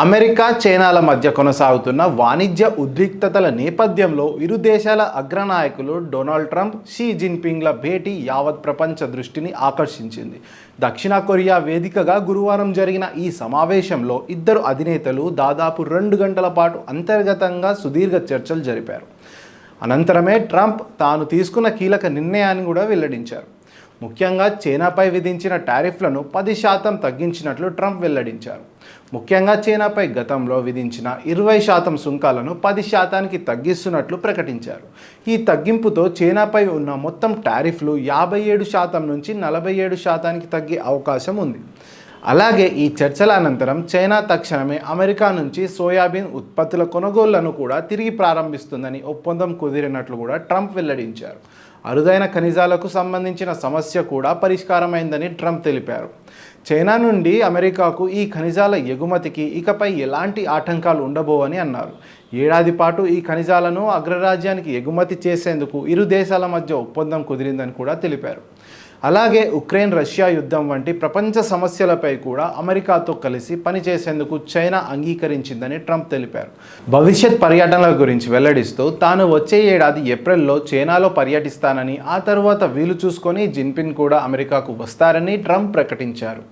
America చైనాల మధ్య కొనసాగుతున్న వాణిజ్య ఉద్రిక్తతల నేపథ్యంలో ఇరు దేశాల అగ్రనాయకులు డొనాల్డ్ ట్రంప్, షీ జిన్పింగ్ల భేటీ యావత్ ప్రపంచ దృష్టిని ఆకర్షించింది. దక్షిణ కొరియా వేదికగా గురువారం జరిగిన ఈ సమావేశంలో ఇద్దరు అధినేతలు దాదాపు 2 గంటల పాటు అంతర్గతంగా సుదీర్ఘ చర్చలు జరిపారు. అనంతరమే ట్రంప్ తాను తీసుకున్న కీలక నిర్ణయాన్ని కూడా వెల్లడించారు. ముఖ్యంగా చైనాపై విధించిన టారిఫ్లను 10% తగ్గించినట్లు ట్రంప్ వెల్లడించారు. ముఖ్యంగా చైనాపై గతంలో విధించిన 20% సుంకాలను 10%కి తగ్గిస్తున్నట్లు ప్రకటించారు. ఈ తగ్గింపుతో చైనాపై ఉన్న మొత్తం టారిఫ్లు 57% నుంచి 47%కి తగ్గే అవకాశం ఉంది. అలాగే ఈ చర్చల అనంతరం చైనా తక్షణమే అమెరికా నుంచి సోయాబీన్ ఉత్పత్తుల కొనుగోళ్లను కూడా తిరిగి ప్రారంభిస్తుందని ఒప్పందం కుదిరినట్లు కూడా ట్రంప్ వెల్లడించారు. అరుదైన ఖనిజాలకు సంబంధించిన సమస్య కూడా పరిష్కారమైందని ట్రంప్ తెలిపారు. చైనా నుండి అమెరికాకు ఈ ఖనిజాల ఎగుమతికి ఇకపై ఎలాంటి ఆటంకాలు ఉండబోవని అన్నారు. ఏడాది పాటు ఈ ఖనిజాలను అగ్రరాజ్యానికి ఎగుమతి చేసేందుకు ఇరు దేశాల మధ్య ఒప్పందం కుదిరిందని కూడా తెలిపారు. అలాగే ఉక్రెయిన్ రష్యా యుద్ధం వంటి ప్రపంచ సమస్యలపై కూడా అమెరికాతో కలిసి పనిచేసేందుకు చైనా అంగీకరించిందని ట్రంప్ తెలిపారు. భవిష్యత్ పర్యటనల గురించి వెల్లడిస్తూ తాను వచ్చే ఏడాది ఏప్రిల్లో చైనాలో పర్యటిస్తానని, ఆ తర్వాత వీలు చూసుకొని జిన్పింగ్ కూడా అమెరికాకు వస్తారని ట్రంప్ ప్రకటించారు.